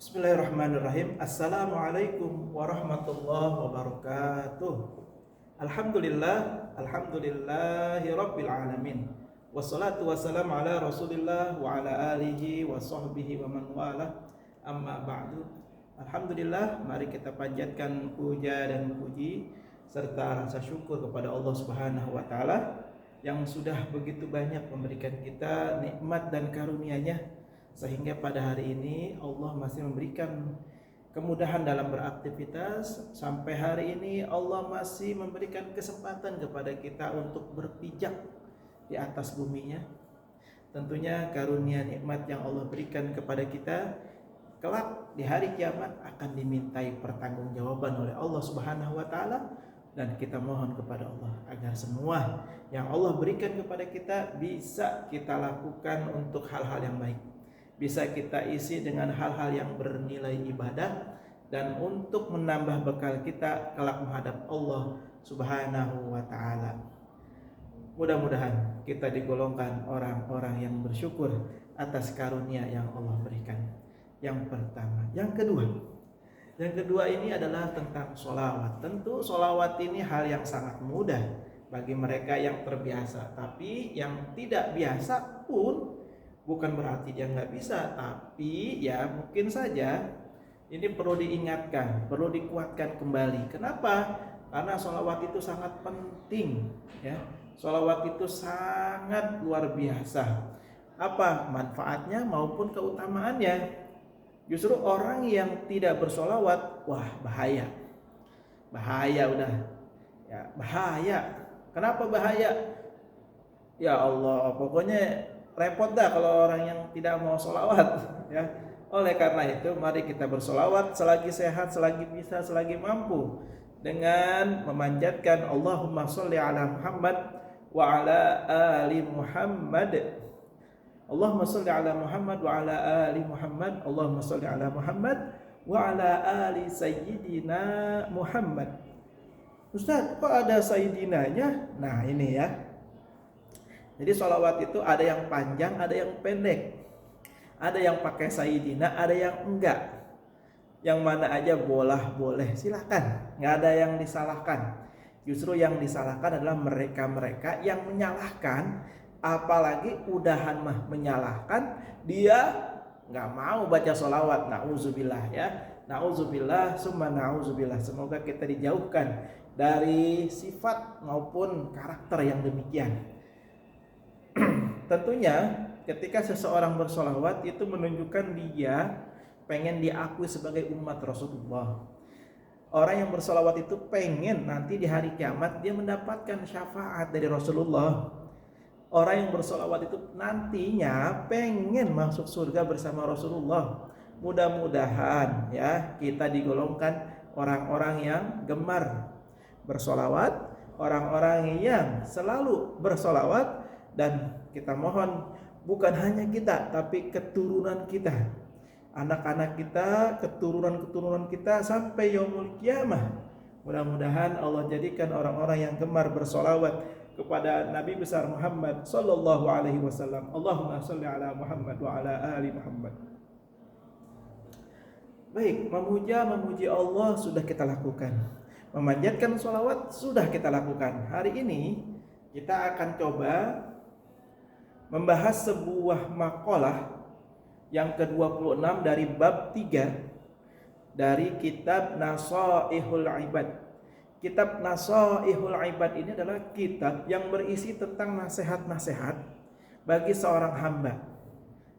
Bismillahirrahmanirrahim. Assalamualaikum warahmatullahi wabarakatuh. Alhamdulillahi rabbil alamin. Wassalatu wassalamu ala Rasulillah wa ala alihi wa sahbihi wa man wala. Amma ba'du. Alhamdulillah, mari kita panjatkan puja dan puji serta rasa syukur kepada Allah Subhanahu wa taala yang sudah begitu banyak memberikan kita nikmat dan karunia-Nya, sehingga pada hari ini Allah masih memberikan kemudahan dalam beraktivitas. Sampai hari ini Allah masih memberikan kesempatan kepada kita untuk berpijak di atas buminya. Tentunya karunia nikmat yang Allah berikan kepada kita kelak di hari kiamat akan dimintai pertanggungjawaban oleh Allah Subhanahu wa taala, dan kita mohon kepada Allah agar semua yang Allah berikan kepada kita bisa kita lakukan untuk hal-hal yang baik, bisa kita isi dengan hal-hal yang bernilai ibadah, dan untuk menambah bekal kita kelak menghadap Allah Subhanahu wa taala. Mudah-mudahan kita digolongkan orang-orang yang bersyukur atas karunia yang Allah berikan. Yang pertama, yang kedua ini adalah tentang sholawat. Tentu sholawat ini hal yang sangat mudah bagi mereka yang terbiasa, tapi yang tidak biasa pun bukan berarti dia nggak bisa, tapi ya mungkin saja ini perlu diingatkan, perlu dikuatkan kembali. Kenapa? Karena sholawat itu sangat penting, ya. Sholawat itu sangat luar biasa. Apa manfaatnya maupun keutamaannya? Justru orang yang tidak bersholawat, wah bahaya udah, ya bahaya. Kenapa bahaya? Ya Allah, pokoknya repot dah kalau orang yang tidak mau sholawat, ya. Oleh karena itu mari kita bersolawat selagi sehat, selagi bisa, selagi mampu, dengan memanjatkan Allahumma sholli ala Muhammad wa ala ali Muhammad. Allahumma sholli ala Muhammad wa ala ali Muhammad. Allahumma sholli ala Muhammad wa ala ali sayyidina Muhammad. Ustaz, kok ada sayyidinanya? Nah ini ya. Jadi sholawat itu ada yang panjang, ada yang pendek. Ada yang pakai sayyidina, ada yang enggak. Yang mana aja boleh, silakan. Nggak ada yang disalahkan. Justru yang disalahkan adalah mereka-mereka yang menyalahkan. Apalagi udahan mah menyalahkan, dia nggak mau baca sholawat. Na'udzubillah, ya. Na'udzubillah, summa na'udzubillah. Semoga kita dijauhkan dari sifat maupun karakter yang demikian. Tentunya ketika seseorang bersolawat itu menunjukkan dia pengen diakui sebagai umat Rasulullah. Orang yang bersolawat itu pengen nanti di hari kiamat dia mendapatkan syafaat dari Rasulullah. Orang yang bersolawat itu nantinya pengen masuk surga bersama Rasulullah. Mudah-mudahan ya kita digolongkan orang-orang yang gemar bersolawat, orang-orang yang selalu bersolawat. Dan kita mohon bukan hanya kita, tapi keturunan kita, anak-anak kita, keturunan-keturunan kita sampai yaumul kiamah. Mudah-mudahan Allah jadikan orang-orang yang gemar bersolawat kepada Nabi besar Muhammad sallallahu alaihi wasallam. Allahumma sholli ala Muhammad wa ala ali Muhammad. Baik, memuji Allah sudah kita lakukan. Memanjatkan sholawat sudah kita lakukan. Hari ini kita akan coba membahas sebuah makalah yang ke-26 dari bab 3 dari kitab Nasaihul Ibad. Kitab Nasaihul Ibad ini adalah kitab yang berisi tentang nasihat-nasihat bagi seorang hamba.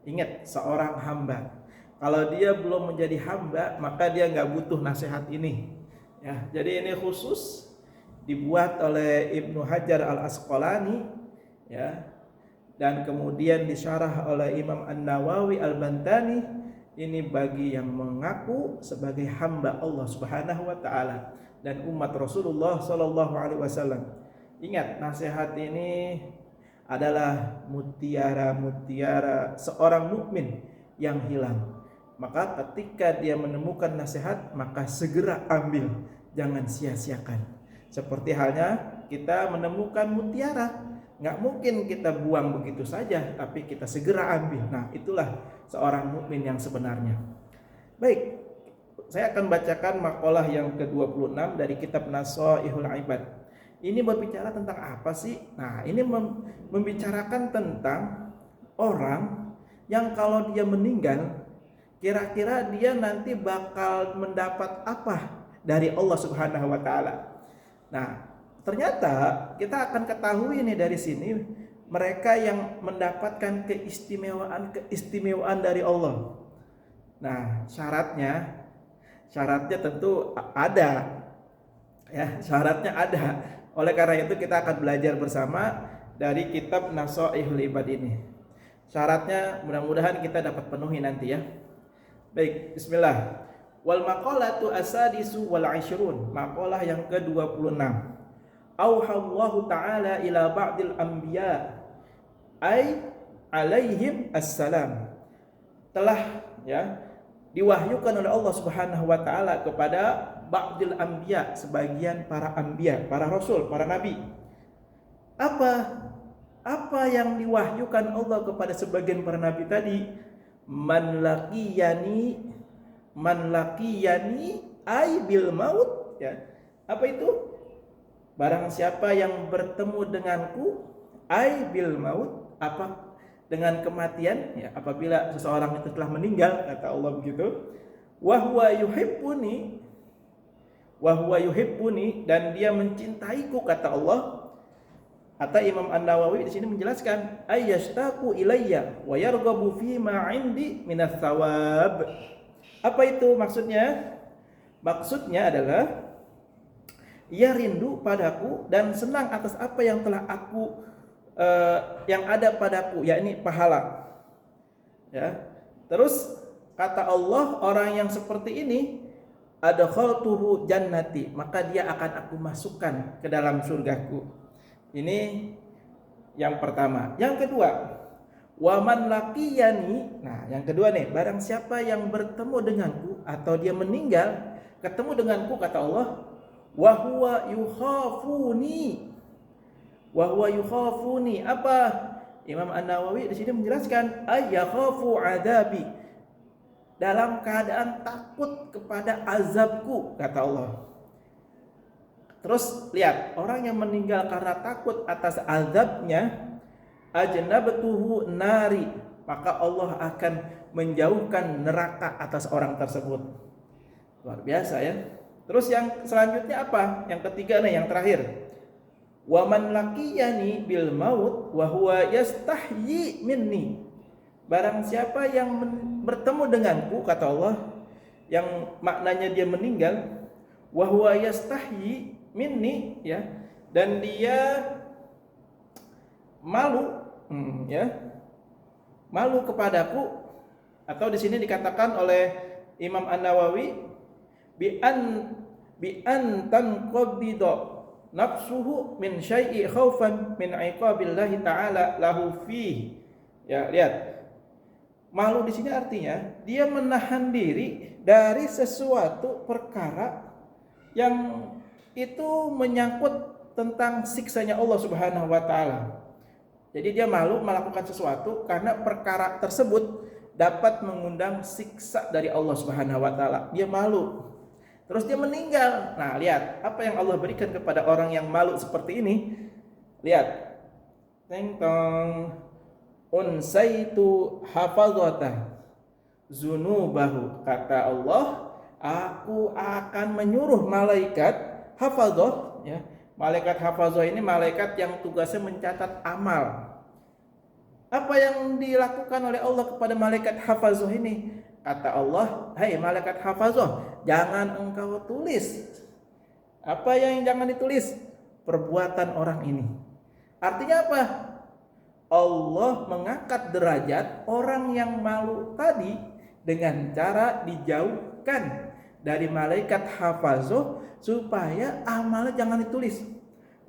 Ingat, seorang hamba. Kalau dia belum menjadi hamba, maka dia nggak butuh nasihat ini. Ya, jadi ini khusus dibuat oleh Ibnu Hajar Al-Asqalani, ya, dan kemudian disyarah oleh Imam An-Nawawi Al-Bantani. Ini bagi yang mengaku sebagai hamba Allah Subhanahu wa taala dan umat Rasulullah sallallahu alaihi wasallam. Ingat, nasihat ini adalah mutiara-mutiara seorang mukmin yang hilang. Maka ketika dia menemukan nasihat, maka segera ambil, jangan sia-siakan. Seperti halnya kita menemukan mutiara, nggak mungkin kita buang begitu saja, tapi kita segera ambil. Nah, itulah seorang mukmin yang sebenarnya. Baik, saya akan bacakan makalah yang ke-26 dari kitab Nasaihul Ibad. Ini berbicara tentang apa sih? Nah, ini membicarakan tentang orang yang kalau dia meninggal, kira-kira dia nanti bakal mendapat apa dari Allah Subhanahu wa taala. Nah, ternyata kita akan ketahui nih dari sini mereka yang mendapatkan keistimewaan dari Allah. Nah, syaratnya tentu ada, ya, syaratnya ada. Oleh karena itu kita akan belajar bersama dari kitab Nasaihul Ibad ini. Syaratnya mudah-mudahan kita dapat penuhi nanti ya. Baik, bismillah. Wal maqalatu asadisu wal 20. Maqalah yang ke-26. Auhallahu ta'ala ila ba'dil anbiya ay alaihim assalam. Telah ya diwahyukan oleh Allah Subhanahu wa taala kepada ba'dil anbiya, sebagian para anbiya, para rasul, para nabi. Apa yang diwahyukan Allah kepada sebagian para nabi tadi? Man laqiyani ay bil maut, ya. Apa itu? Barang siapa yang bertemu denganku ay bil maut, apa? Dengan kematian, ya, apabila seseorang itu telah meninggal, kata Allah begitu. Wa huwa yuhibbuni, dan dia mencintaiku, kata Allah. Atau Imam An-Nawawi di sini menjelaskan ayyashtaqu ilayya wa yarghabu fi ma 'indi minas thawab. Apa itu maksudnya? Maksudnya adalah ia rindu padaku dan senang atas apa yang telah aku yang ada padaku, yakni pahala. Ya. Terus kata Allah, orang yang seperti ini adkhaltuhu jannati, maka dia akan aku masukkan ke dalam surgaku. Ini yang pertama. Yang kedua, waman laqiyani. Nah, yang kedua nih, barang siapa yang bertemu denganku atau dia meninggal ketemu denganku, kata Allah, wa huwa yukhafuni. Apa? Imam An-Nawawi di sini menjelaskan ayyakhafu adabi, dalam keadaan takut kepada azabku, kata Allah. Terus lihat, orang yang meninggal karena takut atas azabnya, ajnabtuhu nari, maka Allah akan menjauhkan neraka atas orang tersebut. Luar biasa ya. Terus yang selanjutnya apa? Yang ketiga nih, yang terakhir. Wa man laqiyani bil maut wa huwa yastahyi minni. Barang siapa yang bertemu denganku, kata Allah, yang maknanya dia meninggal, wa huwa yastahyi minni, ya, dan dia malu, ya, malu kepadaku, atau di sini dikatakan oleh Imam An-Nawawi bi an tanqabida nafsuhu min syai'i khaufan min iqabillahi ta'ala lahu fi. Ya, lihat. Malu di sini artinya dia menahan diri dari sesuatu perkara yang itu menyangkut tentang siksanya Allah Subhanahu wa taala. Jadi dia malu melakukan sesuatu karena perkara tersebut dapat mengundang siksa dari Allah Subhanahu wa taala. Dia malu. Terus dia meninggal. Nah, lihat apa yang Allah berikan kepada orang yang malu seperti ini. Lihat. Teng tong unsaitu hafazata zunubahu, kata Allah, aku akan menyuruh malaikat hafazah, ya. Malaikat hafazah ini malaikat yang tugasnya mencatat amal. Apa yang dilakukan oleh Allah kepada malaikat hafazah ini? Kata Allah, hai malaikat hafazah, jangan engkau tulis. Apa yang jangan ditulis? Perbuatan orang ini. Artinya apa? Allah mengangkat derajat orang yang malu tadi dengan cara dijauhkan dari malaikat hafazah supaya amalnya jangan ditulis.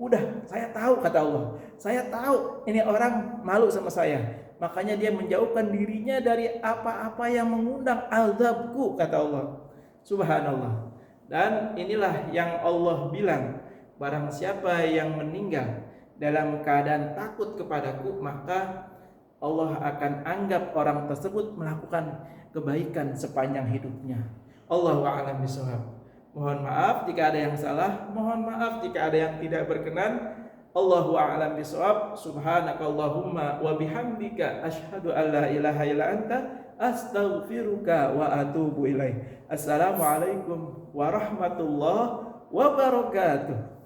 Udah, saya tahu, kata Allah. Saya tahu ini orang malu sama saya. Makanya dia menjauhkan dirinya dari apa-apa yang mengundang azabku, kata Allah. Subhanallah. Dan inilah yang Allah bilang, barang siapa yang meninggal dalam keadaan takut kepadaku, maka Allah akan anggap orang tersebut melakukan kebaikan sepanjang hidupnya. Allahu a'lam bishawab. Mohon maaf jika ada yang salah, mohon maaf jika ada yang tidak berkenan. Allahu a'lam bishawab. Subhanakallahumma wa bihamdika asyhadu an la ilaha illa anta astaghfiruka wa atubu ilaik. Assalamualaikum warahmatullahi wabarakatuh.